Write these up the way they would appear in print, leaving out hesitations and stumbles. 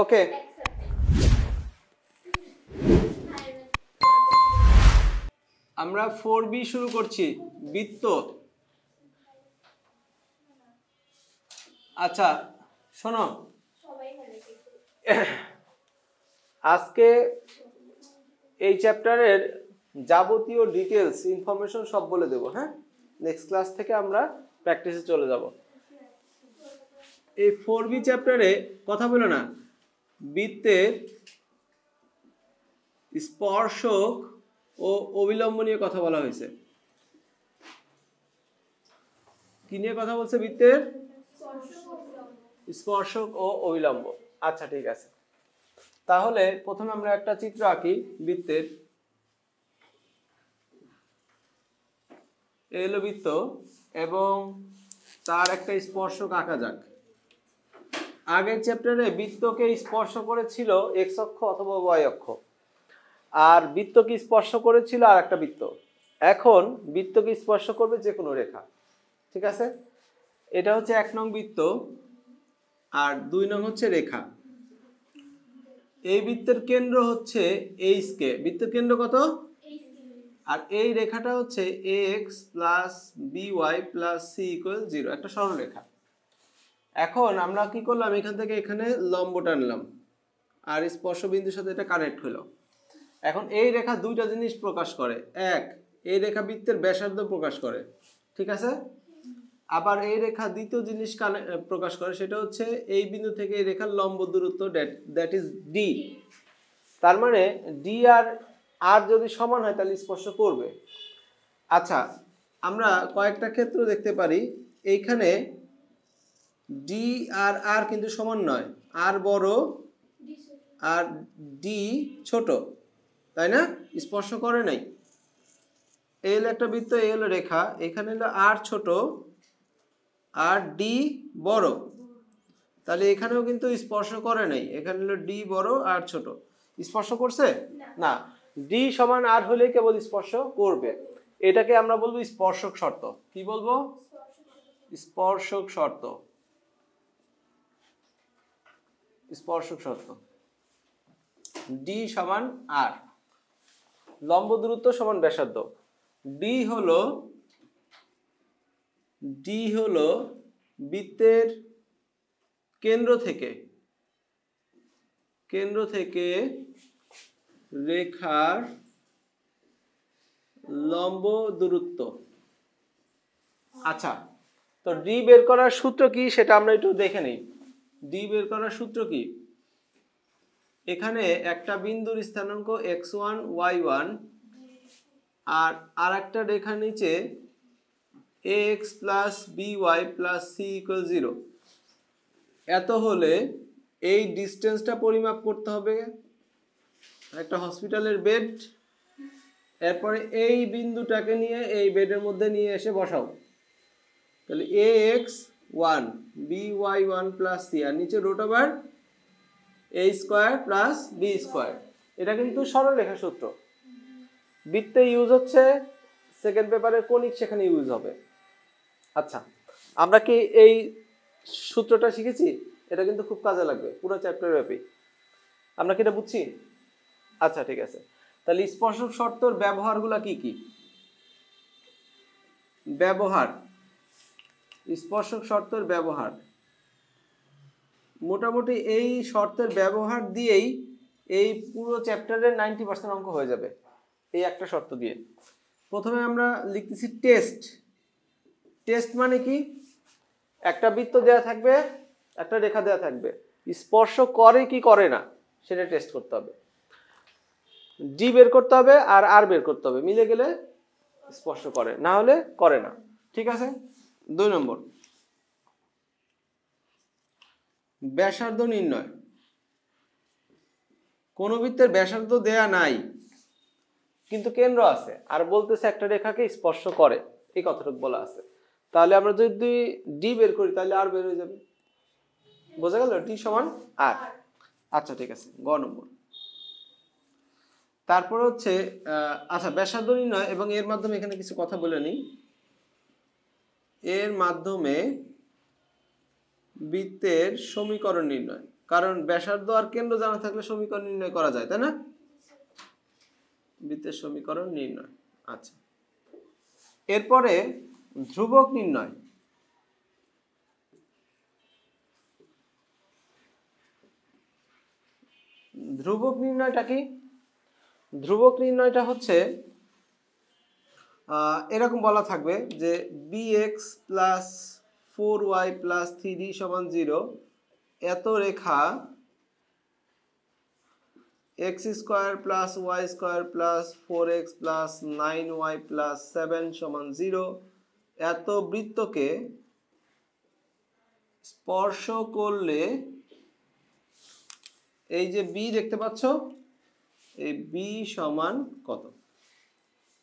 ওকে, আমরা 4B শুরু করছি, বৃত্ত। আচ্ছা শোনো, আজকে এই চ্যাপ্টারের যাবতীয় ডিটেলস ইনফরমেশন সব বলে দেব। হ্যাঁ, নেক্সট ক্লাস থেকে আমরা প্র্যাকটিসে চলে যাব। এই 4B চ্যাপ্টারে কথা বলো না, বৃত্তের স্পর্শক ও অবিলম্ব নিয়ে কথা বলা হয়েছে। কি নিয়ে কথা বলছে? বৃত্তের স্পর্শক ও অবিলম্ব। আচ্ছা ঠিক আছে, তাহলে প্রথমে আমরা একটা চিত্র আঁকি বৃত্তের। এই হলো বৃত্ত এবং তার একটা স্পর্শক আঁকা যাক। আগের চ্যাপ্টারে বৃত্তকে স্পর্শ করেছিল এক্স অক্ষ অথবা ওয়াই অক্ষ, আর বৃত্তকে স্পর্শ করেছিল আর একটা বৃত্ত। এখন বৃত্তকে স্পর্শ করবে যে কোনো রেখা। ঠিক আছে, এটা হচ্ছে 1 নং বৃত্ত আর 2 নং হচ্ছে রেখা। এই বৃত্তের কেন্দ্র হচ্ছে এইচ কে। বৃত্তের কেন্দ্র কত? আর এই রেখাটা হচ্ছে ax plus by plus c equal 0, একটা সরল রেখা। এখন আমরা কি করলাম, এখান থেকে এখানে লম্ব টানলাম আর স্পর্শ বিন্দুর সাথে এটা কানেক্ট হলো। এখন এই রেখা দুইটা জিনিস প্রকাশ করে। এক, এই রেখা বৃত্তের ব্যাসার্ধ প্রকাশ করে। ঠিক আছে, আবার এই রেখা দ্বিতীয় জিনিস প্রকাশ করে, সেটা হচ্ছে এই বিন্দু থেকে এই রেখার লম্ব দূরত্ব, দ্যাট ইজ ডি। তার মানে ডি আর আর যদি সমান হয় তাহলে স্পর্শ করবে। আচ্ছা, আমরা কয়েকটা ক্ষেত্র দেখতে পারি। এইখানে ডি আর আর কিন্তু সমান নয়, আর বড় আর ডি ছোট, তাই না? স্পর্শ করে নাই। এই হলো একটা বৃত্ত, এই হলো রেখা, এখানে হলো আর ছোট আর ডি বড়, তাহলে এখানেও কিন্তু স্পর্শ করে নাই। এখানে হলো ডি বড় আর ছোট, স্পর্শ করছে না। ডি সমান আর হলে কেবল স্পর্শ করবে। এটাকে আমরা বলবো স্পর্শক শর্ত। কি বলবো? স্পর্শক শর্ত। স্পর্শক শর্ত। ডি সমান আর, লম্ব দূরত্ব সমান ব্যাসার্ধ। ডি হলো বৃত্তের কেন্দ্র থেকে রেখার লম্ব দূরত্ব। আচ্ছা, তো ডি বের করার সূত্র কি সেটা আমরা একটু দেখে নিই। ডি বের করার সূত্র কি? এখানে একটা বিন্দুর স্থানাঙ্ক x1 y1 আর আরেকটা রেখা নিচে ax plus by plus c equal 0। এত হলে এই ডিস্টেন্সটা পরিমাপ করতে হবে, একটা হসপিটালের বেড। এরপরে এই বিন্দুটাকে নিয়ে এই বেডের মধ্যে নিয়ে এসে বসাও, তাহলে ax1 by1 প্লাস c আর নিচে root over a square plus b square. এটা কিন্তু সরল রেখা সূত্র, বৃত্তে ইউজ হচ্ছে, সেকেন্ড পেপারে কোনিক সেখানে ইউজ হবে। আচ্ছা, আমরা কি এই সূত্রটা শিখেছি? এটা কিন্তু খুব কাজে লাগবে পুরো চ্যাপ্টার ব্যাপী। আমরা কি এটা বুঝছি? আচ্ছা ঠিক আছে, তাহলে স্পর্শক শর্তর ব্যবহারগুলো কি কি? ব্যবহার, স্পর্শক শর্তের ব্যবহার, মোটামুটি এই শর্তের ব্যবহার দিয়েই এই পুরো চ্যাপ্টারের 90% অঙ্ক হয়ে যাবে এই একটা শর্ত দিয়ে। প্রথমে আমরা লিখতেছি টেস্ট। টেস্ট মানে কি? একটা বৃত্ত দেয়া থাকবে, একটা রেখা দেয়া থাকবে, স্পর্শ করে কি করে না সেটা টেস্ট করতে হবে। ডি বের করতে হবে আর আর বের করতে হবে, মিলে গেলে স্পর্শ করে, না হলে করে না। ঠিক আছে, 2 নম্বর ব্যাসার্ধ নির্ণয়। কোন বৃত্তের ব্যাসার্ধ দেয়া নাই কিন্তু কেন্দ্র আছে আর বলতেছে একটা রেখাকে স্পর্শ করে, এই কথাটুকু বলা আছে। তাহলে আমরা যদি ডি বের করি তাহলে আর বের হয়ে যাবে। বোঝা গেল? ডি সমান আর। আচ্ছা ঠিক আছে, গ নম্বর। তারপর হচ্ছে আচ্ছা ব্যাসার্ধ নির্ণয় এবং এর মাধ্যমে এখানে কিছু কথা বলে নিই। এর মাধ্যমে বৃত্তের সমীকরণ নির্ণয়। কারণ ব্যাসার্ধ আর কেন্দ্র জানা থাকলে সমীকরণ নির্ণয় করা যায়, তাই না? বৃত্তের সমীকরণ নির্ণয়। আচ্ছা, এরপরে ধ্রুবক নির্ণয়। ধ্রুবক নির্ণয়টা কি? ধ্রুবক নির্ণয়টা হচ্ছে এরকম বলা থাকবে যে bx plus 4y plus 3d সমান 0 এত রেখা x square plus y square plus 4x plus 9y plus 7 সমান 0 এত বৃত্তকে স্পর্শ করলে এই যে b দেখতে পাচ্ছ, এই b সমান কত,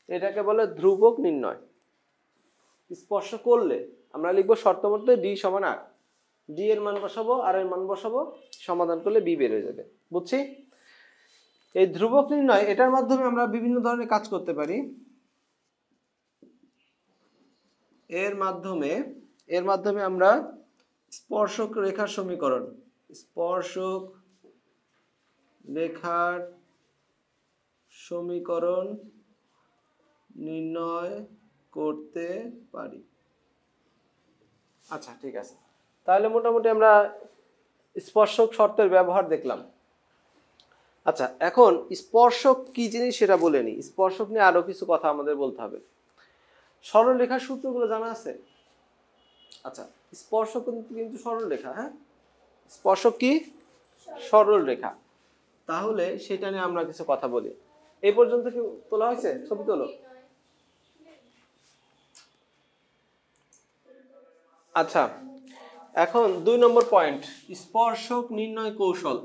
এটাকে বলে ধ্রুবক নির্ণয়। স্পর্শ করলে আমরা লিখবো শর্ত মধ্যে d সমান r, d এর মান বসাবো, r এর মান বসাবো, সমাধান করলে b বের হয়ে যাবে। বুঝছি? এই ধ্রুবক নির্ণয়, এটার মাধ্যমে আমরা বিভিন্ন ধরনের কাজ করতে পারি। এর মাধ্যমে আমরা স্পর্শক রেখার সমীকরণ, স্পর্শক রেখার সমীকরণ নির্ণয় করতে পারি। আচ্ছা, ঠিক আছে। তাহলে মোটামুটি আমরা স্পর্শক শর্তের ব্যবহার দেখলাম। আচ্ছা, এখন স্পর্শক কি জিনিস সেটা বলে নিই। স্পর্শক নিয়ে আরো কিছু কথা আমাদের বলতে হবে। সরল রেখার সূত্রগুলো জানা আছে? আচ্ছা, স্পর্শক কিন্তু সরল রেখা। হ্যাঁ, স্পর্শক কি? সরল রেখা। তাহলে সেটা নিয়ে আমরা কিছু কথা বলি। এই পর্যন্ত কি তোলা হয়েছে? ছবি তোলো। আচ্ছা, এখন 2 নম্বর পয়েন্ট, স্পর্শক নির্ণয় কৌশল।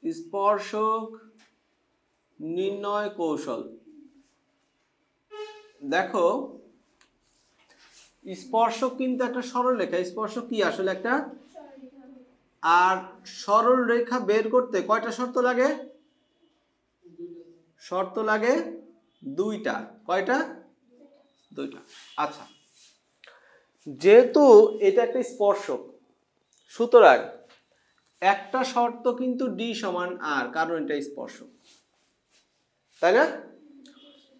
স্পর্শক নির্ণয় কৌশল। দেখো, স্পর্শক কিন্তু একটা সরল রেখা। স্পর্শক কি আসলে? একটা। আর সরল রেখা বের করতে কয়টা শর্ত লাগে? শর্ত লাগে 2টা। কয়টা? 2টা। আচ্ছা, যেহেতু এটা একটা স্পর্শক, সুতরাং একটা শর্ত কিন্তু d সমান r, কারণ এটা স্পর্শক, তাই না?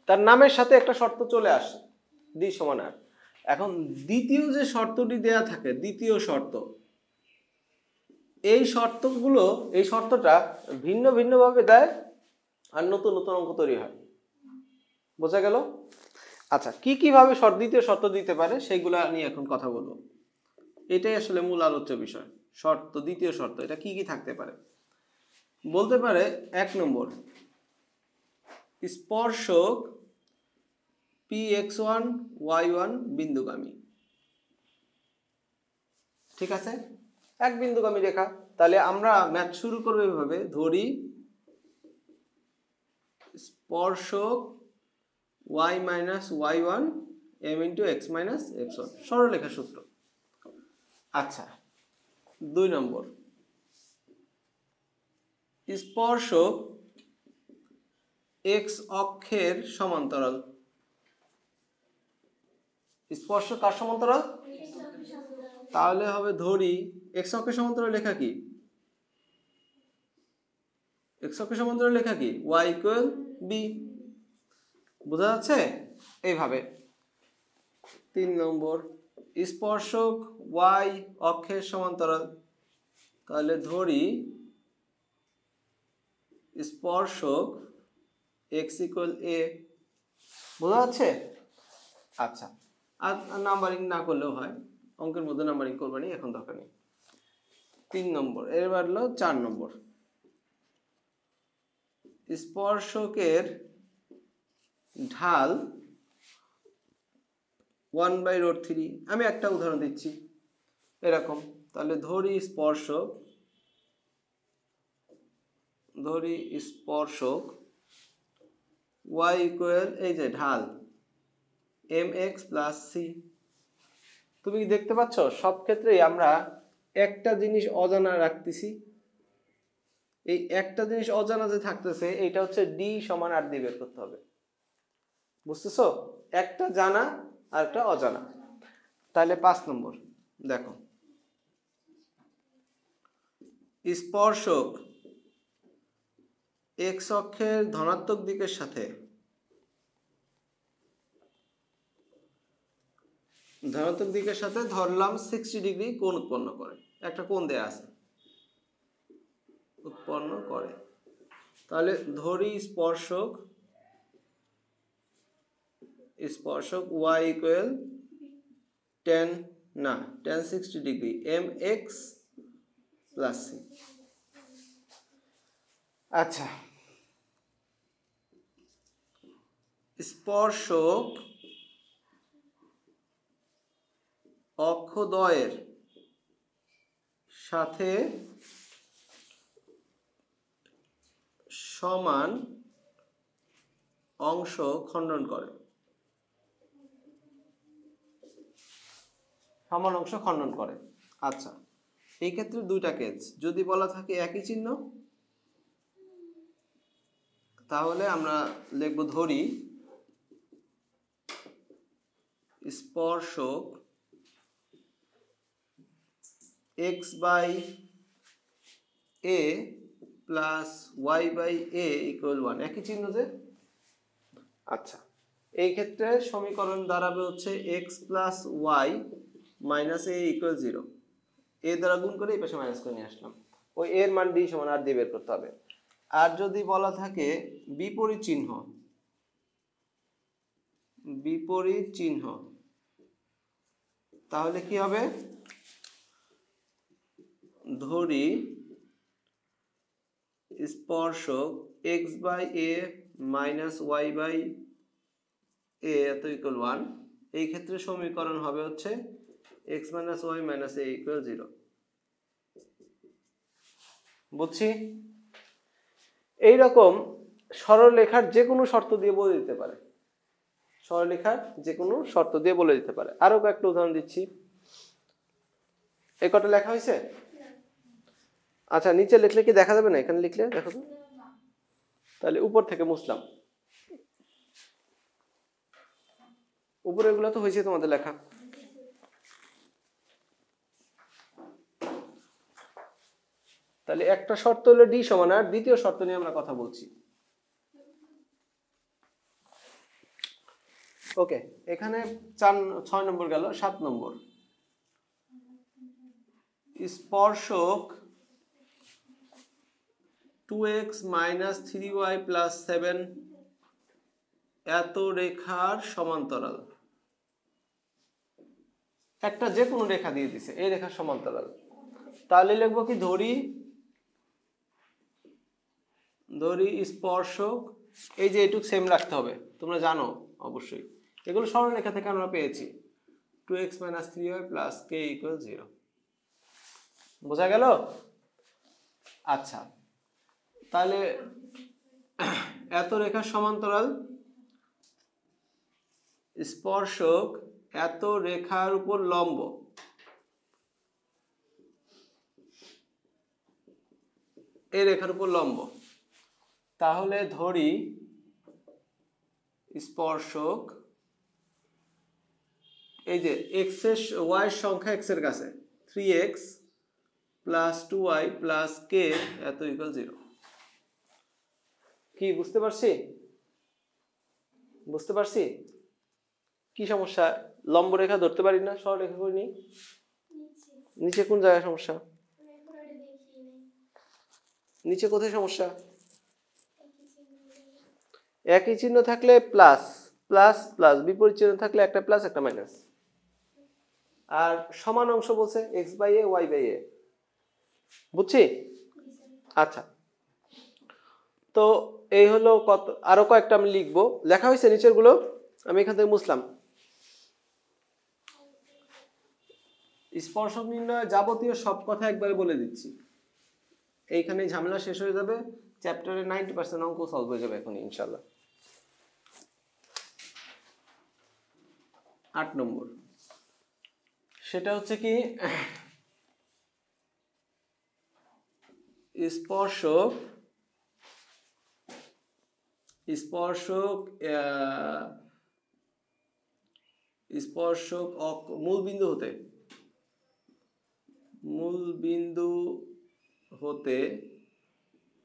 তার নামের সাথে একটা শর্ত চলে আসে, d সমান r। এখন দ্বিতীয় যে শর্তটি দেয়া থাকে, দ্বিতীয় শর্ত, এই শর্তটা ভিন্ন ভিন্ন ভাবে দেয় আর নতুন নতুন অঙ্ক তৈরি হয়। বোঝা গেল? আচ্ছা, কি কিভাবে দ্বিতীয় শর্ত দিতে পারে সেইগুলা নিয়ে এখন কথা বলবো। এটাই আসলে মূল আলোচ্য বিষয়। শর্ত, দ্বিতীয় শর্ত, এটা কি কি থাকতে পারে? বলতে পারে 1 নম্বর, স্পর্শক px1 y1 বিন্দুগামী। ঠিক আছে, এক বিন্দুগামী রেখা। তাহলে আমরা ম্যাথ শুরু করব এভাবে, ধরি স্পর্শক y minus y1 m into x minus x1, সরলরেখা সূত্র। আচ্ছা, 2 নম্বর, স্পর্শক x অক্ষের সমান্তরাল। স্পর্শক কার সমান্তরাল? তাহলে হবে, ধরি x অক্ষের সমান্তরাল লেখা কি? x অক্ষের সমান্তরাল লেখা কি? y equal b। বোঝা যাচ্ছে? এইভাবে। 3 নম্বর, স্পর্শক y অক্ষের সমান্তরাল। তাহলে ধরি স্পর্শক x ইকুয়াল a। বোঝা যাচ্ছে? আচ্ছা, আর নাম্বারিং না করলেও হয়, অঙ্কের মধ্যে নাম্বারিং করবে না, এখন দরকার নেই। 3 নম্বর। এবার হলো 4 নম্বর, স্পর্শকের ঢাল 1/√3। আমি একটা উদাহরণ দিচ্ছি এরকম। তাহলে ধরি স্পর্শক y ইকুয়াল, এই যে ঢাল mx প্লাস c। তুমি কি দেখতে পাচ্ছ? সব ক্ষেত্রেই আমরা একটা জিনিস অজানা রাখতেছি। এই একটা জিনিস অজানা যে থাকতেছে, এটা হচ্ছে d সমান r দিয়ে বের করতে হবে। বুঝতেছো? একটা জানা আর একটা অজানা। তাহলে 5 নম্বর, দেখো স্পর্শক এক্স অক্ষের ধনাত্মক দিকের সাথে ধরলাম 60 ডিগ্রি কোণ উৎপন্ন করে, একটা কোণ দেয়া আছে, উৎপন্ন করে। তাহলে ধরি স্পর্শক y equal tan 60 degree mx plus c। আচ্ছা, স্পর্শক অক্ষদ্বয়ের সাথে সমান অংশ খণ্ডন করে, আচ্ছা, এই ক্ষেত্রে দুইটা কেস। যদি বলা থাকে একই চিহ্ন তাহলে আমরা লিখব ধরি স্পর্শক x by a plus y by a equal 1, একই চিহ্ন যে। আচ্ছা, এই ক্ষেত্রে সমীকরণ দাঁড়াবে হচ্ছে x plus y minus a equal 0। a দ্বারা গুণ করে এই পাশে মাইনাস করে নিয়ে আসলাম, ওই এর মান d সমান r দিয়ে বের করতে হবে। আর যদি বলা থাকে বিপরীত চিহ্ন তাহলে কি হবে? ধরি স্পর্শক x by a minus y by a এত ইকুয়াল 1। এই ক্ষেত্রে সমীকরণ হবে হচ্ছে x minus y minus a equal 0। বুঝছি? এইরকম সরলরেখার যে কোনো শর্ত দিয়ে বলে দিতে পারে, আরো কয়েকটা উদাহরণ দিচ্ছি। এই কটা লেখা হয়েছে? আচ্ছা, নিচে লিখলে কি দেখা যাবে না? এখানে লিখলে দেখো তো, তাহলে উপর থেকে মুছলাম। উপরে এগুলো তো হয়েছে তোমাদের লেখা। তাহলে একটা শর্ত হলো ডি সমান আর, দ্বিতীয় শর্ত নিয়ে আমরা কথা বলছি। ওকে, এখানে 6 নম্বর গেল। 7 নম্বর, স্পর্শক 2x মাইনাস 3y প্লাস 7 এত রেখার সমান্তরাল। একটা যে কোনো রেখা দিয়ে দিছে, এই রেখার সমান্তরাল। তাহলে লিখবো কি, ধরি স্পর্শক, এই যে এটুক সেম রাখতে হবে, তোমরা জানো অবশ্যই, এগুলো সরলরেখা থেকে আমরা পেয়েছি। 2x minus 3y plus k equal 0। বোঝা গেল? আচ্ছা, তাহলে এত রেখার সমান্তরাল, স্পর্শক এত রেখার উপর লম্ব, এই রেখার উপর লম্ব। তাহলে ধরি স্পর্শক, এই যে x এর y এর সংখ্যা x এর কাছে 3x plus 2y plus k এত ইকুয়াল 0। কি বুঝতে পারছি? কি সমস্যা? লম্ব রেখা ধরতে পারি না, সরলরেখা করি নি। নিচে কোন জায়গায় সমস্যা? নিচে কোথায় সমস্যা? একই চিহ্ন থাকলে প্লাস প্লাস প্লাস, বিপরীত চিহ্ন থাকলে একটা প্লাস একটা মাইনাস। আর সমান অংশ বলছে x by a y by a। বুঝছি? আচ্ছা, তো এই হলো কত, আরো কয়েকটা আমি লিখবো, লেখা হয়েছে নিচের গুলো, আমি এখান থেকে মুছলাম। স্পর্শক নির্ণয় যাবতীয় সব কথা একবারে বলে দিচ্ছি, এইখানে ঝামেলা শেষ হয়ে যাবে। চ্যাপ্টারে 90% অঙ্ক সলভ হয়ে যাবে এখন ইনশাআল্লাহ। 8 নম্বর, সেটা হচ্ছে কি, স্পর্শক মূল বিন্দু হতে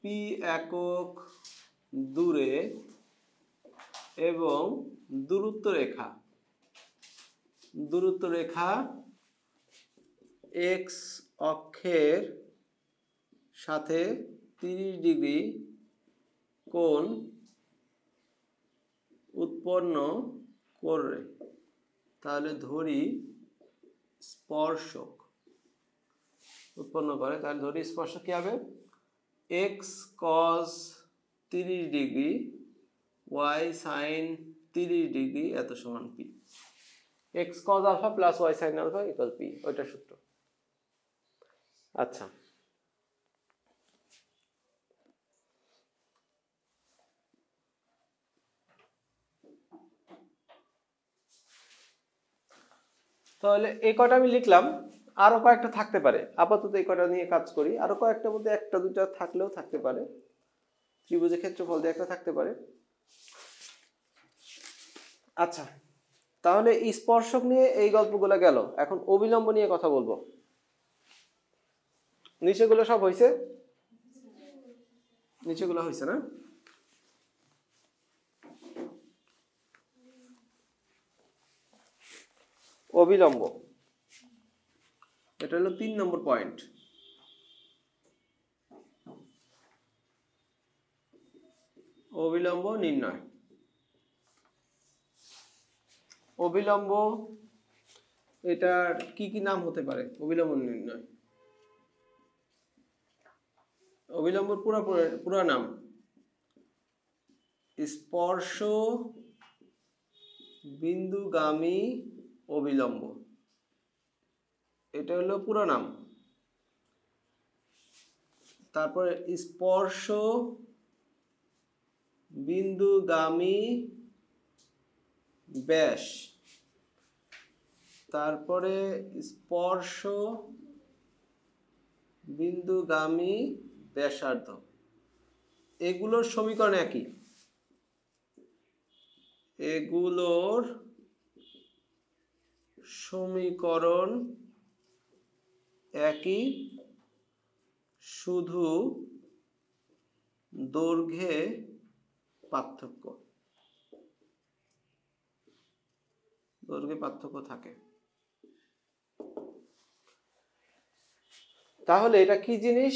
পি একক দূরে এবং দূরত্ব রেখা x অক্ষের সাথে 30 ডিগ্রি কোণ উৎপন্ন করে, তাহলে ধরি স্পর্শক উৎপন্ন করে, তাহলে ধরি স্পর্শক কি হবে x cos 30 degree y sin 30 degree এত সমান p, x cos alpha plus y sin alpha equal p, ওইটা সূত্র। আচ্ছা, তাহলে এই কটা আমি লিখলাম, আরো কয়েকটা থাকতে পারে, আপাতত এই কটা নিয়ে কাজ করি। আরো কয়েকটার মধ্যে একটা দুটা থাকলেও থাকতে পারে, ত্রিভুজের ক্ষেত্রফল দিয়ে একটা থাকতে পারে। আচ্ছা, তাহলে স্পর্শক নিয়ে এই গল্পগুলো গেল, এখন অবিলম্ব নিয়ে কথা বলবো। নিচেগুলো সব হয়েছে, নিচেগুলো হয়েছে না? অবিলম্ব, এটা হলো 3 নম্বর পয়েন্ট। অবিলম্ব নির্ণয়। অবিলম্ব এটার কি কি নাম হতে পারে? অবিলম্ব নির্ণয়, অবিলম্বর পুরা নাম স্পর্শ বিন্দুগামী অবিলম্ব, এটা হলো পুরো নাম। তারপরে স্পর্শ বিন্দুগামী ব্যাস, তারপরে স্পর্শ বিন্দুগামী ব্যাসার্ধ, এগুলোর সমীকরণ একই, এগুলোর সমীকরণ একই, শুধু দৈর্ঘ্যে পার্থক্য, দৈর্ঘ্যে পার্থক্য থাকে। তাহলে এটা কি জিনিস?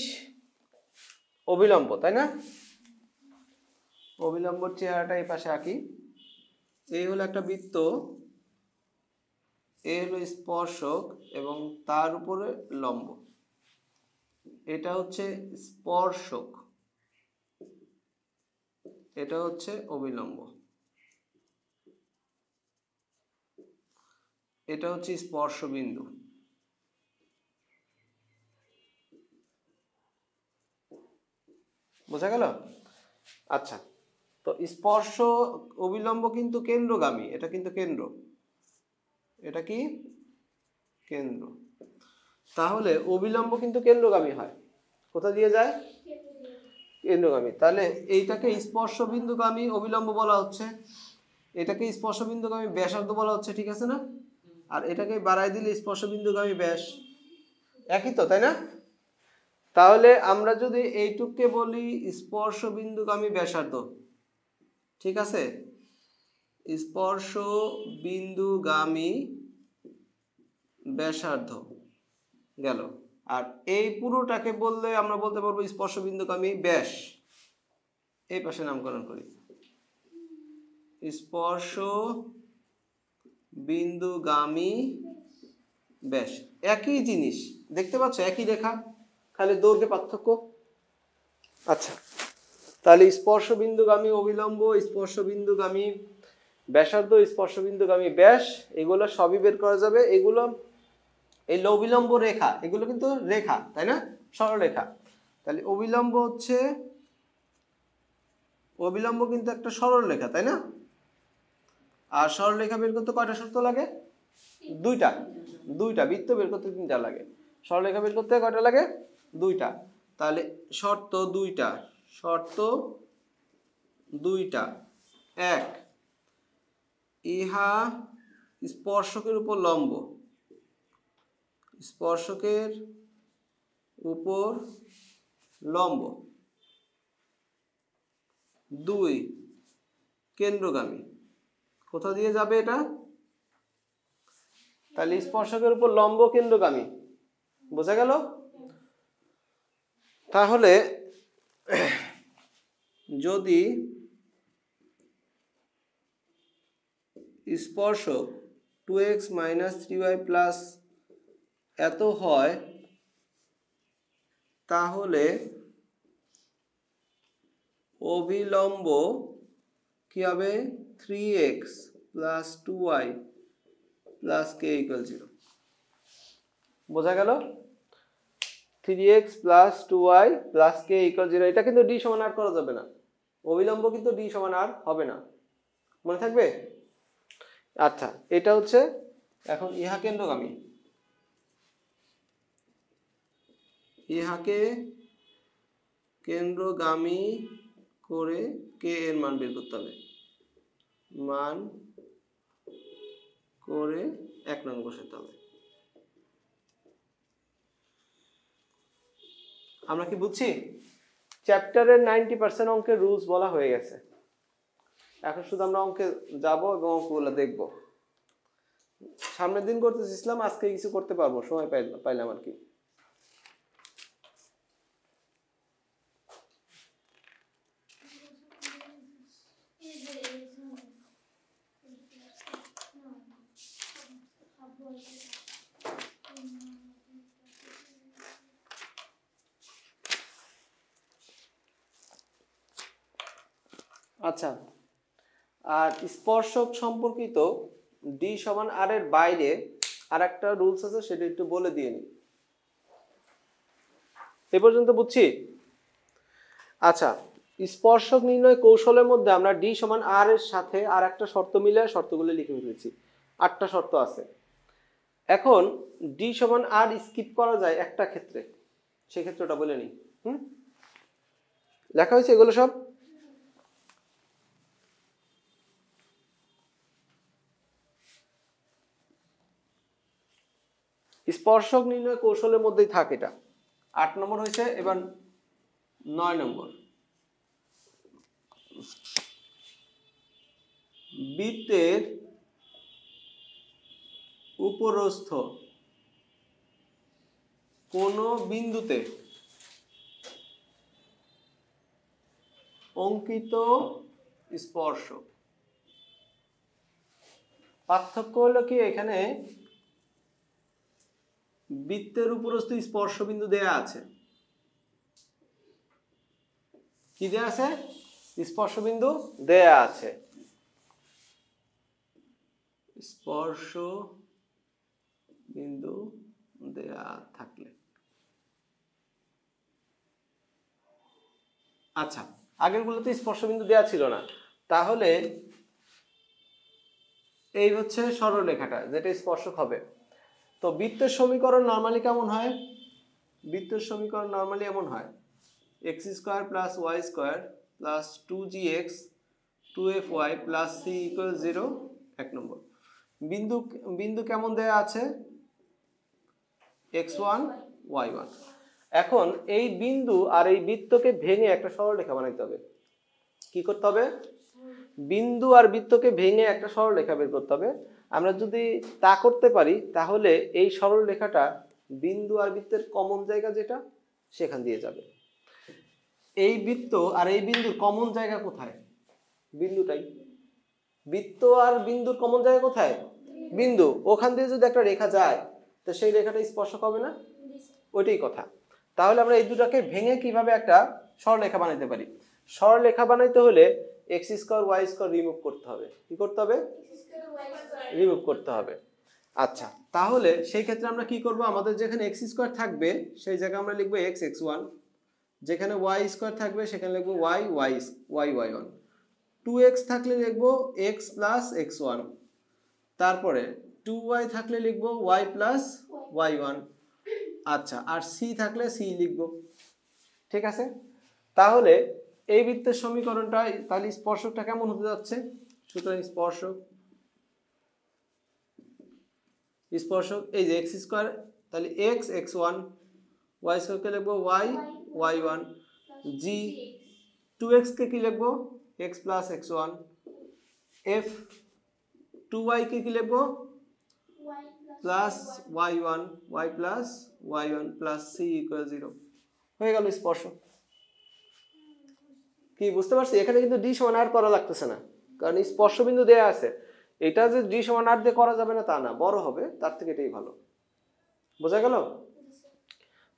অবিলম্ব, তাই না? অবিলম্বর চেহারাটা এই পাশে আঁকি। এই হলো একটা বৃত্ত, এই হলো স্পর্শক এবং তার উপরে লম্ব, এটা হচ্ছে স্পর্শক, এটা হচ্ছে অবিলম্ব, এটা হচ্ছে স্পর্শ বিন্দু। বোঝা গেল? আচ্ছা, তো স্পর্শ অবিলম্ব কিন্তু কেন্দ্রগামী, এটা কিন্তু কেন্দ্র, এটা কি কেন্দ্র। তাহলে অবিলম্ব কিন্তু কেন্দ্রগামী হয়, কোথা দিয়ে যায়? কেন্দ্রগামী। তাহলে এইটাকে স্পর্শ বিন্দুগামী অবিলম্ব বলা হচ্ছে, এটাকে স্পর্শ বিন্দুগামী ব্যাসার্ধ বলা হচ্ছে, ঠিক আছে না? আর এটাকে বাড়াই দিলে স্পর্শ বিন্দুগামী ব্যাস, একই তো, তাই না? তাহলে আমরা যদি এইটুককে বলি স্পর্শ বিন্দুগামী ব্যাসার্ধ, ঠিক আছে, স্পর্শ বিন্দুগামী ব্যাসার্ধ গেল। আর এই পুরোটাকে বললে আমরা বলতে পারবো স্পর্শ বিন্দুগামী ব্যাস, এই পাশে নামকরণ করি স্পর্শ বিন্দুগামী ব্যাস, একই জিনিস, দেখতে পাচ্ছ একই রেখা, খালি দৈর্ঘ্যে পার্থক্য। আচ্ছা, তাহলে স্পর্শ বিন্দুগামী অবিলম্ব, স্পর্শ বিন্দুগামী ব্যাসার্ধ, স্পর্শ বিন্দুগামী ব্যাস, এগুলো সবই বের করা যাবে। এগুলো এই অবিলম্ব রেখা, এগুলো কিন্তু রেখা, তাই না? সরল রেখা। তাহলে অবিলম্ব হচ্ছে, অবিলম্ব কিন্তু একটা সরল রেখা, তাই না? আর সরল রেখা বের করতে কয়টা শর্ত লাগে? দুইটা, দুইটা। বৃত্ত বের করতে তিনটা লাগে, সরল রেখা বের করতে কয়টা লাগে? দুইটা। তাহলে শর্ত দুইটা, শর্ত দুইটা। এক, ইহা স্পর্শকের উপর লম্ব, স্পর্শকের উপর লম্ব, 2 কেন্দ্রগামী। কোথা দিয়ে যাবে এটা? তাহলে স্পর্শকের উপর লম্ব কেন্দ্রগামী, বোঝা গেল? তাহলে যদি স্পর্শক 2x - 3y প্লাস এত হয়, তাহলে অভিলম্ব কি হবে? 3x plus 2y plus k = 0। বোঝা গেল? 3x plus 2y plus k = 0। এটা কিন্তু d সমান r করা যাবে না, অভিলম্ব কিন্তু d সমান r হবে না, মনে থাকবে? আচ্ছা, এটা হচ্ছে এখন ইহা কেন্দ্রগামী, ইহাকে কেন্দ্রগামী করে k এর মান বের করতে হবে, মান করে 1 নং বসাতে হবে। আমরা কি বুঝছি? চ্যাপ্টারের 90% অঙ্কের রুলস বলা হয়ে গেছে, এখন শুধু আমরা অঙ্কে যাব এবং অঙ্কগুলো দেখব। সামনের দিন করতে চেয়েছিলাম, আজকে কিছু করতে পারবো, সময় পাইলাম আর কি। আচ্ছা, আর স্পর্শক সম্পর্কিত d সমান r এর বাইরে আর একটা রুলস আছে, সেটা একটু বলে দিয়ে নি। এ পর্যন্ত বুঝছি? আচ্ছা, স্পর্শক নির্ণয় কৌশলের মধ্যে আমরা d সমান r এর সাথে আর একটা শর্ত মিলে শর্তগুলো লিখে ফেলেছি, 8টা শর্ত আছে। এখন d সমান r স্কিপ করা যায় একটা ক্ষেত্রে, সেই ক্ষেত্রটা বলে নি। লেখা হয়েছে এগুলো সব? স্পর্শক নির্ণয় কৌশলের মধ্যেই থাকে এটা। 8 নম্বর হয়েছে, এবার 9 নম্বর। বৃত্তের উপরস্থ কোন বিন্দুতে অঙ্কিত স্পর্শক, পার্থক্য হলো কি, এখানে বৃত্তের উপরস্থ স্পর্শ বিন্দু দেয়া আছে। কি দেয়া আছে? স্পর্শ বিন্দু দেয়া আছে। স্পর্শ বিন্দু দেয়া থাকলে, আচ্ছা, আগের গুলোতে স্পর্শ বিন্দু দেয়া ছিল না, তাহলে এই হচ্ছে সরলরেখাটা যেটা স্পর্শক হবে। তো বৃত্তের সমীকরণ নরমালি কেমন হয়? বৃত্তের সমীকরণ নরমালি এমন হয়, x² + y² + 2gx 2fy + c = 0। 1 নম্বর বিন্দু, বিন্দু কেমন দেয়া আছে? x1 y1। এখন এই বিন্দু আর এই বৃত্তকে ভেঙে একটা সরলরেখা বানাইতে হবে। কি করতে হবে? বিন্দু আর বৃত্তকে ভেঙে একটা সরলরেখা বের করতে হবে। আমরা যদি তা করতে পারি, তাহলে এই সরলরেখাটা বিন্দু আর বৃত্তের কমন জায়গা যেটা, সেখান দিয়ে যাবে। এই বৃত্ত আর এই বিন্দুর কমন জায়গা কোথায়? বিন্দুটাই। বৃত্ত আর বিন্দুর কমন জায়গা কোথায়? বিন্দু। ওখান দিয়ে যদি একটা রেখা যায়, তো সেই রেখাটা স্পর্শক হবে না? ওইটাই কথা। তাহলে আমরা এই দুটাকে ভেঙে কিভাবে একটা সরলরেখা বানাইতে পারি? সরলরেখা বানাইতে হলে x² y² রিমুভ করতে হবে। কি করতে হবে? রিমুভ করতে হবে। আচ্ছা, তাহলে সেই ক্ষেত্রে আমরা কি করব? আমাদের যেখানে x² থাকবে সেই জায়গায় আমরা লিখব x x1, যেখানে y² থাকবে সেখানে লিখব y y1, 2x থাকলে লিখব x + x1, তারপরে 2y থাকলে লিখব y + y1। আচ্ছা, আর c থাকলে c লিখব। ঠিক আছে? তাহলে এই বৃত্তের সমীকরণটা, তাহলে স্পর্শকটা কেমন হতে যাচ্ছে? সুতরাং স্পর্শক এই যে x², তাহলে x x1 y স্কয়ার কে লিখবো y y1 g 2x কে কি লিখবো x plus x1 f 2y কে কি লিখবো plus y1 y plus y1 plus c equal 0 হয়ে গেল স্পর্শক। কি বুঝতে পারছি? এখানে কিন্তু d সমান r করা লাগতেছে না, কারণ স্পর্শ বিন্দু দেয়া আছে। এটা যে d সমান r দিয়ে করা যাবে না তা না, বড় হবে, তার থেকে এটাই ভালো। বোঝা গেল?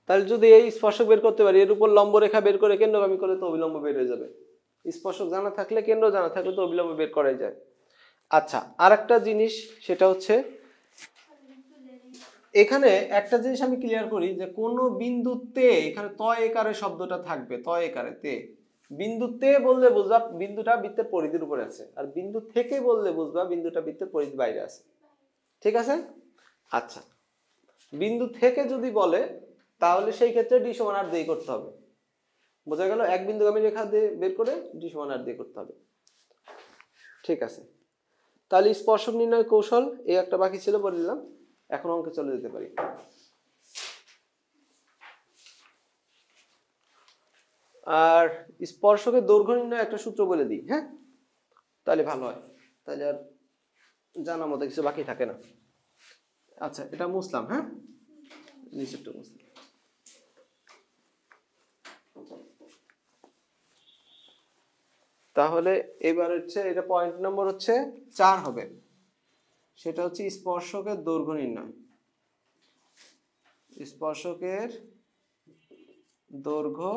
তাহলে যদি এই স্পর্শক বের করতে পারি, এর উপর লম্ব রেখা বের করে কেন্দ্রগামী করলে তো অবিলম্ব বের হয়ে যাবে। স্পর্শক জানা থাকলে, কেন্দ্র জানা থাকলে তো অবিলম্ব বের করাই যায়। আচ্ছা, আরেকটা জিনিস সেটা হচ্ছে এখানে একটা জিনিস আমি ক্লিয়ার করি যে কোন বিন্দুতে এখানে ত একারে শব্দটা থাকবে, ত একারে তে। বিন্দুতে বললে বুঝবা বিন্দুটা বৃত্তের পরিধির উপরে আছে, আর বিন্দু থেকে বললে বুঝবা বিন্দুটা বৃত্তের পরিধির বাইরে আছে। ঠিক আছে? আচ্ছা, বিন্দু থেকে যদি বলে তাহলে সেই ক্ষেত্রে d সমান r দিয়ে করতে হবে। বোঝা গেল? এক বিন্দুগামী রেখা দিয়ে বের করে d সমান r দিয়ে করতে হবে। ঠিক আছে, তাহলে স্পর্শক নির্ণয় কৌশল এই একটা বাকি ছিল, বলে দিলাম। এখন অঙ্কে চলে যেতে পারি। আর স্পর্শকের দৈর্ঘ্য নির্ণয় একটা সূত্র বলে দিই, হ্যাঁ, তাহলে ভালো হয়, তাহলে আর জানার মতো কিছু বাকি থাকে না। আচ্ছা, এটা মুছলাম, হ্যাঁ, নিচেরটা মুছলাম। তাহলে এবার হচ্ছে এটা পয়েন্ট নম্বর হচ্ছে 4 হবে, সেটা হচ্ছে স্পর্শকের দৈর্ঘ্য নির্ণয়। স্পর্শকের দৈর্ঘ্য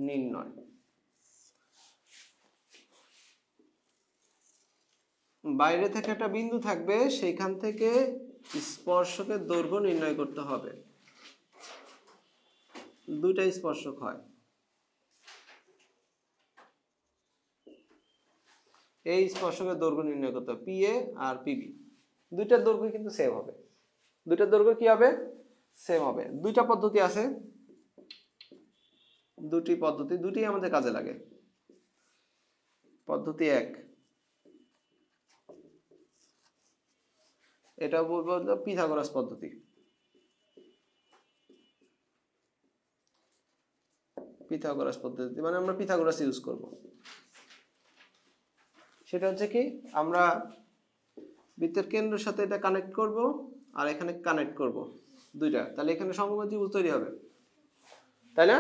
নির্ণয়। বাইরে থেকে একটা বিন্দু থাকবে, সেইখান থেকে স্পর্শকের দৈর্ঘ্য নির্ণয় করতে হবে। দুইটা স্পর্শক হয়, এই স্পর্শকের দৈর্ঘ্য নির্ণয় করতে হবে, পিএ আর পিবি। দুইটার দৈর্ঘ্য কিন্তু সেম হবে। দুইটার দৈর্ঘ্য কি হবে? সেম হবে। দুইটা পদ্ধতি আছে, দুটি পদ্ধতি, দুটি আমাদের কাজে লাগে। পদ্ধতি 1, এটা বলবো পিথাগোরাস পদ্ধতি। পিথাগোরাস পদ্ধতি মানে আমরা পিথাগোরাস ইউজ করব। সেটা হচ্ছে কি, আমরা বৃত্তের কেন্দ্রের সাথে এটা কানেক্ট করব আর এখানে কানেক্ট করব দুইটা, তাহলে এখানে সমকোণ ত্রিভুজ তৈরি হবে, তাই না?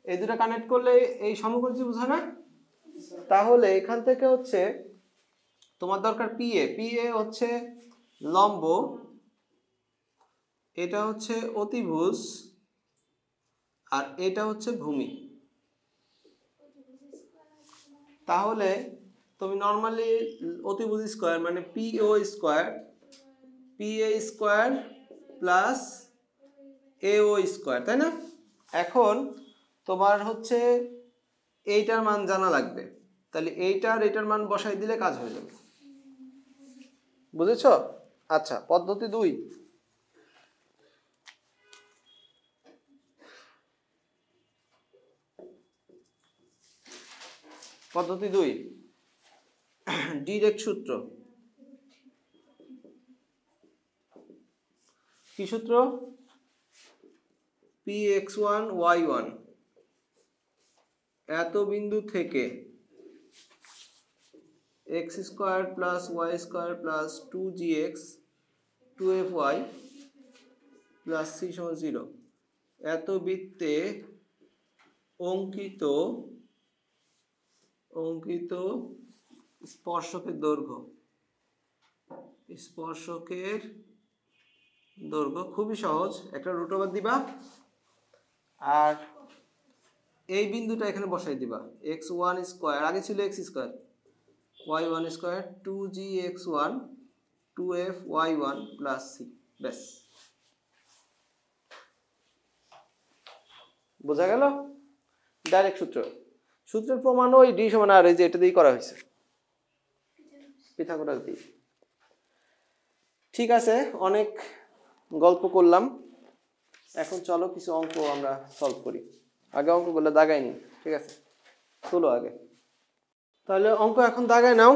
এই দুটো কানেক্ট করলে এই সমকোণ ত্রিভুজ হয় না? তাহলে এখান থেকে হচ্ছে তোমার দরকার পিএ। পিএ হচ্ছে লম্ব, এটা হচ্ছে অতিভুজ, আর এটা হচ্ছে ভূমি। তাহলে তুমি নরমালি অতিভুজ স্কয়ার মানে পিও স্কয়ার, পিএ স্কয়ার প্লাস এও স্কয়ার, তাই না? এখন তোমার হচ্ছে এইটার মান জানা লাগবে, তাহলে এইটার এটার মান বসাই দিলে কাজ হয়ে যাবে। বুঝেছো? আচ্ছা, পদ্ধতি 2, পদ্ধতি 2 ডিরেক্ট সূত্র। কি সূত্র? px1 y1 এত বিন্দু থেকে x square plus y square plus 2gx 2fy plus c সমান 0 এত বৃত্তে অঙ্কিত স্পর্শকের দৈর্ঘ্য। স্পর্শকের দৈর্ঘ্য খুবই সহজ, একটা রুট ওভার দিবা আর এই বিন্দুটা এখানে বসাই দিবা। x1 স্কয়ার, আগে ছিল x square, y1 square 2gx1 2fy1 plus c, ব্যাস। বোঝা গেল? ডাইরেক্ট সূত্র। সূত্রের প্রমাণ ওই d সমান r, এই যে এটা দিয়েই করা হয়েছে, পিথাগোরাস দিয়ে। ঠিক আছে, অনেক গল্প করলাম, এখন চলো কিছু অঙ্ক আমরা সলভ করি। আগে অঙ্কগুলো দাগাই নি, ঠিক আছে? তুলো আগে। তাহলে অঙ্ক এখন দাগায় নাও।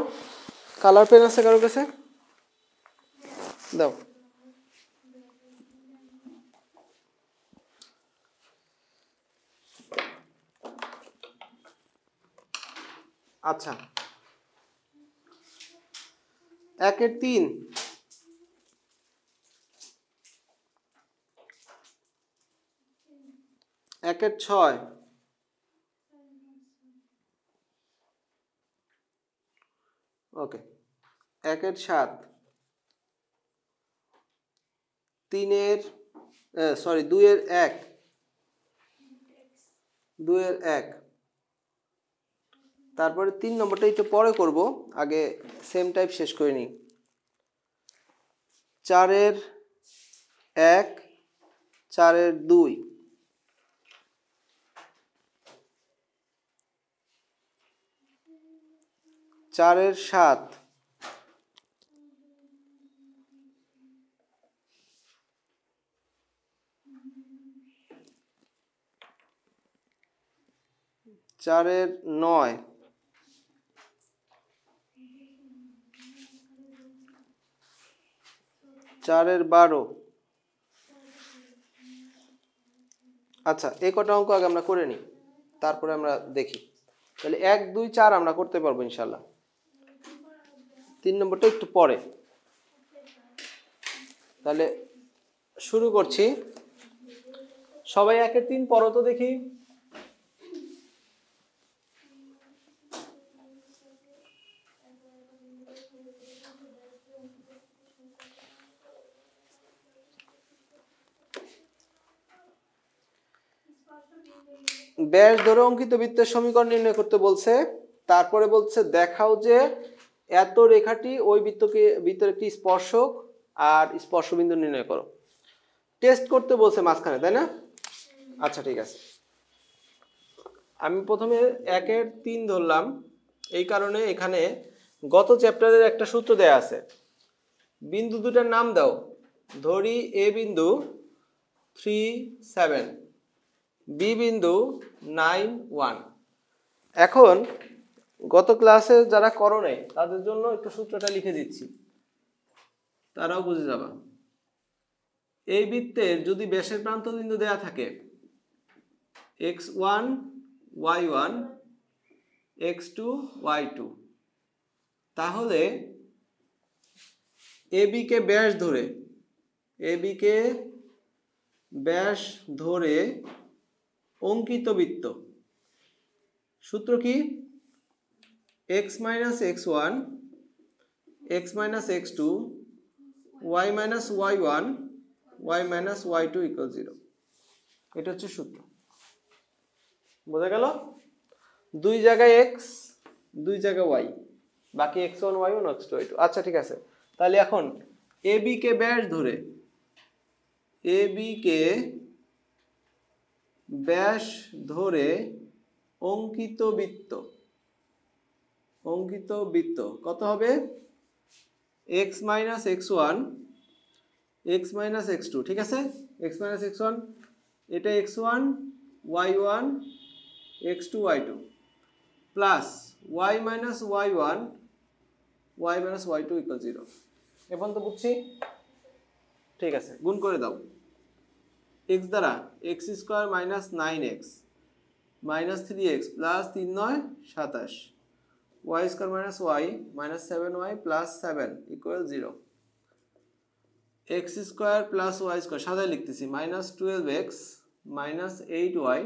কালার পেন আছে কারোর কাছে? দাও। আচ্ছা, 1/3, 1/6, ওকে, 1/7, 2/1, 2/1, তারপরে 3 নম্বরটা একটু পরে করব, আগে সেম টাইপ শেষ করে নিই। 4/1, 4/2, 4/7, 4/9, 4/12। আচ্ছা, এই কটা অঙ্ক আগে আমরা করে নিই, তারপরে আমরা দেখি। তাহলে 1, 2, 4 আমরা করতে পারবো ইনশাল্লাহ। 3 নম্বরটা একটু পরে। তাহলে শুরু করছি। সবাই 1/3 পড়ো তো দেখি। ব্যাস ধরে অঙ্কিত বৃত্তের সমীকরণ নির্ণয় করতে বলছে। তারপরে বলছে দেখাও যে এত রেখাটি ওই বৃত্তের একটি স্পর্শক আর স্পর্শবিন্দু নির্ণয় করো। টেস্ট করতে বলছে মাঝখানে, তাই না? আচ্ছা, ঠিক আছে। আমি প্রথমে 1/3 ধরলাম, এই কারণে এখানে গত চ্যাপ্টারের একটা সূত্র দেয়া আছে। বিন্দু দুটার নাম দাও। ধরি এ বিন্দু 3, 7, বি বিন্দু 9, 1। এখন গত ক্লাসে যারা করো নাই তাদের জন্য একটু সূত্রটা লিখে দিচ্ছি, তারাও বুঝে যাবা। এই বৃত্তের যদি ব্যাসের প্রান্ত বিন্দু দেয়া থাকে x1, y1, x2, y2, তাহলে AB কে ব্যাস ধরে অঙ্কিত বৃত্ত সূত্র কি? x minus x1, x minus x2, y minus y1, y minus y2 equal 0। এটা হচ্ছে সূত্র। বোঝা গেল? 2 জায়গায় x, 2 জায়গায় y, বাকি x1, y1, x2, y2। আচ্ছা, ঠিক আছে। তাহলে এখন AB কে ব্যাস ধরে অঙ্কিত বৃত্ত কত হবে? x minus x1, x minus x2, ঠিক আছে? x minus x1 এটা x1, y1, x2, y2 plus y minus y1, y minus y2 equal 0। এখন তো বুঝছি? ঠিক আছে, গুণ করে দাও। x দ্বারা x square minus 9x minus 3x plus 3 9 27, y square minus y minus 7y plus 7 equal 0। x square plus y square সাদায় লিখতেছি মাইনাস 12x মাইনাস 8y,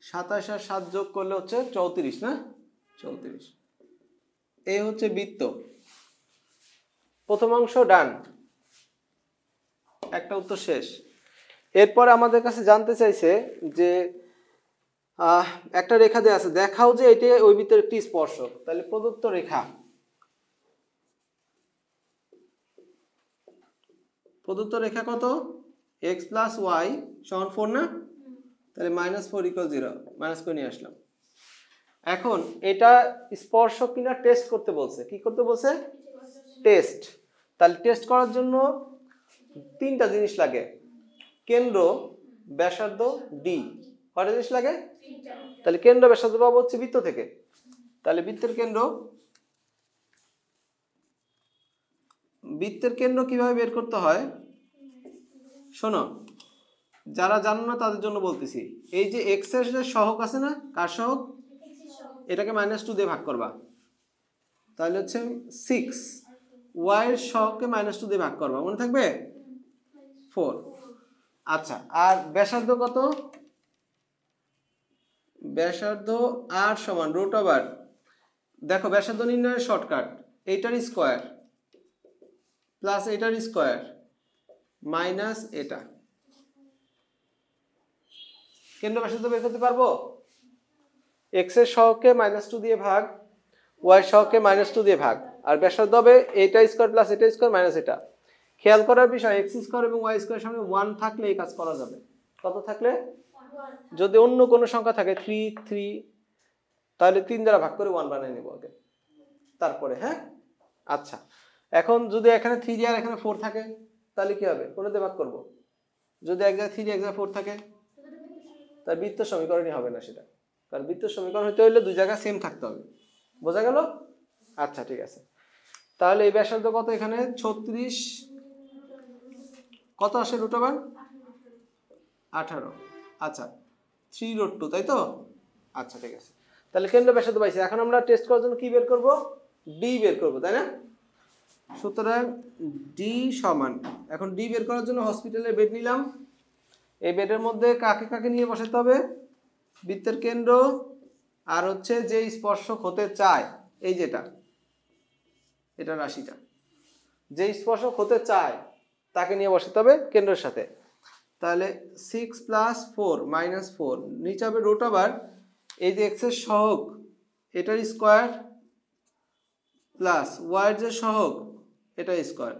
27 আর 7 যোগ করলে হচ্ছে 34, না? 34। এই হচ্ছে বৃত্ত। প্রথম অংশ ডান, একটা উত্তর শেষ। এরপর আমাদের কাছে জানতে চাইছে যে একটা রেখা দেয়া আছে, দেখাও যে এটি ওই বৃত্তের একটি স্পর্শক। তাহলে প্রদত্ত রেখা কত? x প্লাস y সমান 4, না? তাহলে -4 = 0, মাইনাস করে নিয়ে আসলাম। এখন এটা স্পর্শক কিনা টেস্ট করতে বলছে। কি করতে বলছে? টেস্ট। তাহলে টেস্ট করার জন্য 3টা জিনিস লাগে। কেন্দ্র, ব্যাসার্ধ, ডি। কয়টা জিনিস লাগে? 3টা। তাহলে কেন্দ্র ব্যাসার্ধ পাবো হচ্ছে বৃত্ত থেকে। তাহলে বৃত্তের কেন্দ্র কিভাবে বের করতে হয় শোনো, যারা জানো না তাদের জন্য বলতেছি। এই যে x এর যে সহগ আছে না, কার সহগ? এটাকে -2 দিয়ে ভাগ করবা, তাহলে হচ্ছে 6, y এর সহগকে -2 দিয়ে ভাগ করবা, মনে থাকবে 4। আচ্ছা, আর ব্যাসার্ধ কত? ব্যাসার্ধ r সমান √, দেখো ব্যাসার্ধ নির্ণয়ের শর্টকাট, এইটার স্কয়ার প্লাস এটার স্কয়ার মাইনাস এটা। কেন্দ্র ব্যাসার্ধ বের করতে পারবো? x এর সহগকে -2 দিয়ে ভাগ, y এর সহগকে -2 দিয়ে ভাগ, আর ব্যাসার্ধ হবে এটা স্কয়ার প্লাস এটা স্কয়ার মাইনাস এটা। খেয়াল করার বিষয়, x স্কয়ার এবং y স্কয়ার সামনে 1 থাকলে এই কাজ করা যাবে। কত থাকলে? যদি অন্য কোনো সংখ্যা থাকে 3 3, তাহলে 3 দ্বারা ভাগ করে 1 বানিয়ে নেব আগে, তারপরে। হ্যাঁ, আচ্ছা, এখন যদি এখানে 3 আর এখানে 4 থাকে তাহলে কি হবে? কোনতে ভাগ করব? যদি এক জায়গায় 3 এক জায়গায় 4 থাকে তার বৃত্ত সমীকরণই হবে না সেটা, কারণ বৃত্ত সমীকরণ হতে হলে দুই জায়গা সেম থাকতে হবে। বোঝা গেল? আচ্ছা, ঠিক আছে। তাহলে এই ব্যাসার্ধ কত? এখানে 36, কত আসে √? 18। আচ্ছা, 3√2, তাই তো? আচ্ছা, ঠিক আছে। তাহলে কেন্দ্র ব্যাসার্ধ পাইছি। এখন আমরা টেস্ট করার জন্য কি বের করব? ডি বের করব, তাই না? সুতরাং ডি সমান, এখন ডি বের করার জন্য হসপিটালের বেড নিলাম। এই বেডের মধ্যে কাকে কাকে নিয়ে বসাতে হবে? বৃত্তের কেন্দ্র আর হচ্ছে যে স্পর্শক হতে চায়, এই যেটা, এটা রাশিটা, যে স্পর্শক হতে চায় তাকে নিয়ে বসাতে হবে কেন্দ্রের সাথে। তাহলে 6 + 4 - 4, নিচে হবে √, এই যে x এর সহগ এটার স্কয়ার প্লাস y এর যে সহগ এটা স্কয়ার।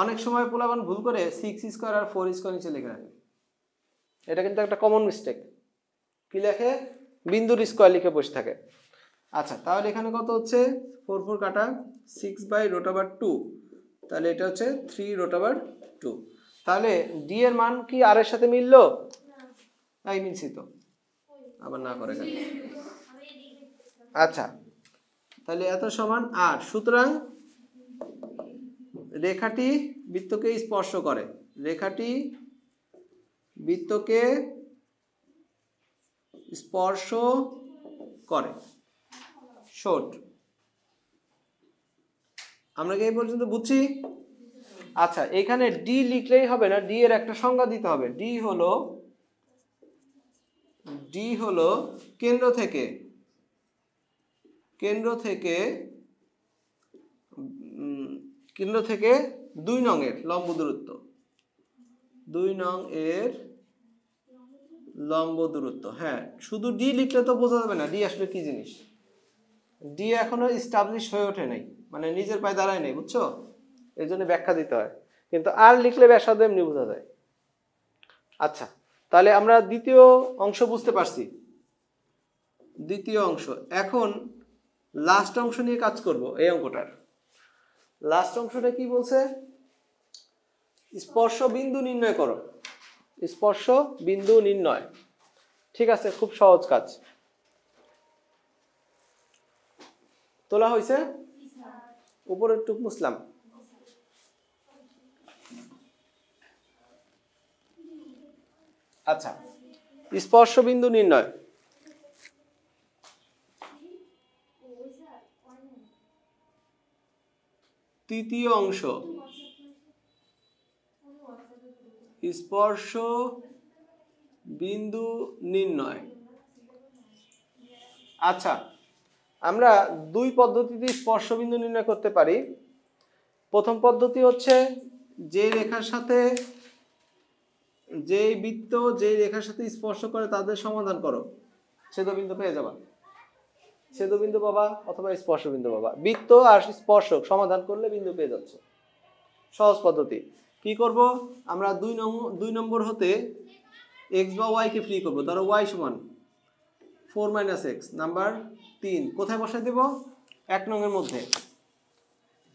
অনেক সময় পোলাপান ভুল করে 6 স্কয়ার আর 4 স্কয়ার নিচে লিখে রাখে, এটা কিন্তু একটা কমন মিস্টেক। কি লেখে? বিন্দুর স্কয়ার লিখে বসে থাকে। আচ্ছা, তাহলে এখানে কত হচ্ছে? 4 4 কাটা, 6/√2, তাহলে এটা হচ্ছে 3√2। তাহলে ডি এর মান কি আর এর সাথে মিললো? তাই মিলছি তো, আবার না করে কেন? আচ্ছা, তাহলে এত সমান আর। সুতরাং রেখাটি বৃত্তকে স্পর্শ করে, রেখাটি বৃত্তকে স্পর্শ করে। শর্ট, আমরা কি এই পর্যন্ত বুঝছি? আচ্ছা, এখানে ডি লিখলেই হবে না, ডি এর একটা সংজ্ঞা দিতে হবে। ডি হলো কেন্দ্র থেকে 2 নং এর লম্ব দূরত্ব, 2 নং এর লম্ব দূরত্ব। হ্যাঁ, শুধু ডি লিখলে তো বোঝা যাবে না ডি আসলে কি জিনিস। ডি এখনো এস্টাবলিশ হয়ে ওঠে নাই, মানে নিজের পায়ে দাঁড়ায় নাই, বুঝছো? এই জন্য ব্যাখ্যা দিতে হয়, কিন্তু আর লিখলে ব্যাসার্ধ এমনি বোঝা যায়। আচ্ছা, তাহলে আমরা দ্বিতীয় অংশ বুঝতে পারছি। দ্বিতীয় অংশ, এখন লাস্ট অংশ নিয়ে কাজ করব। এই অঙ্কটার লাস্ট অংশটা কি বলছে? স্পর্শ বিন্দু নির্ণয় করো। স্পর্শ বিন্দু নির্ণয়। ঠিক আছে, খুব সহজ কাজ। তোলা হয়েছে? উপরের টুক মুসলাম। আচ্ছা, স্পর্শ বিন্দু নির্ণয়। তৃতীয় অংশ, স্পর্শ বিন্দু নির্ণয়। আচ্ছা, আমরা দুই পদ্ধতিতে স্পর্শ বিন্দু নির্ণয় করতে পারি। প্রথম পদ্ধতি হচ্ছে, যে রেখার সাথে, যে বৃত্ত যে রেখার সাথে স্পর্শ করে তাদের সমাধান করো, ছেদবিন্দু পেয়ে যাবা। ছেদবিন্দু পাবা অথবা স্পর্শ বিন্দু পাবা। বৃত্ত আর স্পর্শক সমাধান করলে বিন্দু পেয়ে যাচ্ছে। সহজ পদ্ধতি। কি করব? আমরা 2 নম্বর হতে x বা y কে ফ্রি করব। ধরো y সমান 4 - x, নাম্বার 3 কোথায় বসাই দেব? 1 নং এর মধ্যে।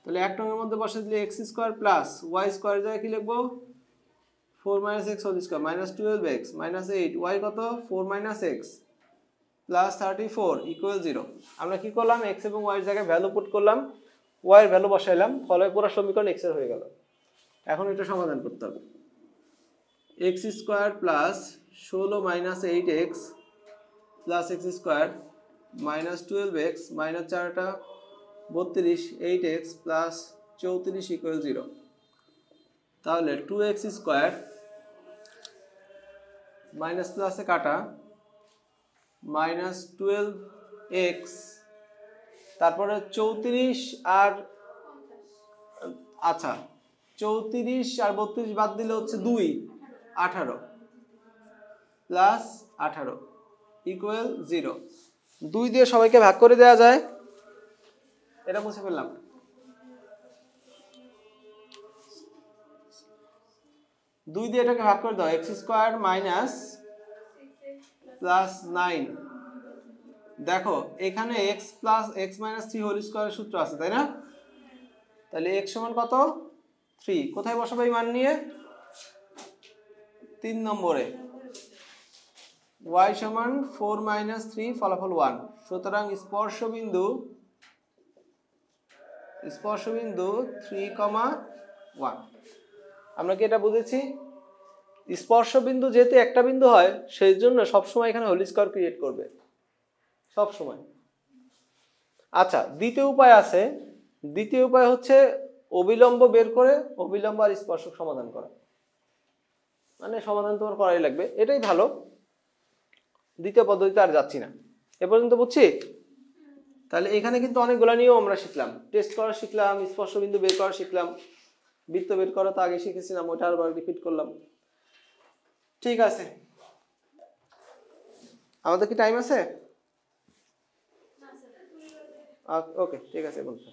তাহলে 1 নং এর মধ্যে বসাই দিলে x² প্লাস y স্কয়ার জায়গায় কি লিখব? 4 - x whole square minus 12x minus 8, y কত? 4 - x প্লাস 34 ইকুয়াল 0। আমরা কি করলাম? x এবং y এর জায়গায় ভ্যালু পুট করলাম, y এর ভ্যালু বসাইলাম, ফলে পুরো সমীকরণ x এর হয়ে গেল। এখন এটা সমাধান করতে হবে। x² plus 16 - 8x plus x² minus 12x minus 4টা 32 8x প্লাস 34 ইকুয়াল 0। তাহলে 2x স্কোয়ার মাইনাস প্লাসে কাটা মাইনাস 12x তারপরে 34 আর আচ্ছা 34 আর 32 বাদ দিলে হচ্ছে 2 18 প্লাস 18 ইকুয়াল 0। 2 দিয়ে সবাইকে ভাগ করে দেওয়া যায়, এটা মুছে ফেললাম। দুই দিয়ে এটাকে ভাগ করে দাও, এক্স স্কোয়ার মাইনাস প্লাস 9। দেখো এখানে x plus x minus 3 whole স্কোয়ারের সূত্র আছে, তাই না? তাহলে এক্স সমান কত? 3। কোথায় বসাবো এই মান নিয়ে? 3 নম্বরে। y সমান 4 মাইনাস 3 ফলাফল 1। সুতরাং স্পর্শবিন্দু 3,1। আমরা কি এটা বুঝেছি? স্পর্শবিন্দু যেহেতু একটা বিন্দু হয় সেই জন্য সবসময় এখানে হোল স্কয়ার ক্রিয়েট করবে সব সময়। আচ্ছা, দ্বিতীয় উপায় আছে। দ্বিতীয় উপায় হচ্ছে অবিলম্ব বের করে অবিলম্ব আর স্পর্শক সমাধান করা, মানে সমাধান তোমার করাই লাগবে, এটাই ভালো। দ্বিতীয় পদ্ধতিতে আর যাচ্ছি না, এ পর্যন্ত বুঝছি? তাহলে এখানে কিন্তু অনেকগুলো নিয়ম আমরা শিখলাম, টেস্ট করা শিখলাম, স্পর্শবিন্দু বের করা শিখলাম, বৃত্ত বের করা তো আগে শিখেছিলাম, ওটা আবার রিপিট করলাম। ঠিক আছে, আমাদের কি টাইম আছে? ওকে, ঠিক আছে বন্ধু।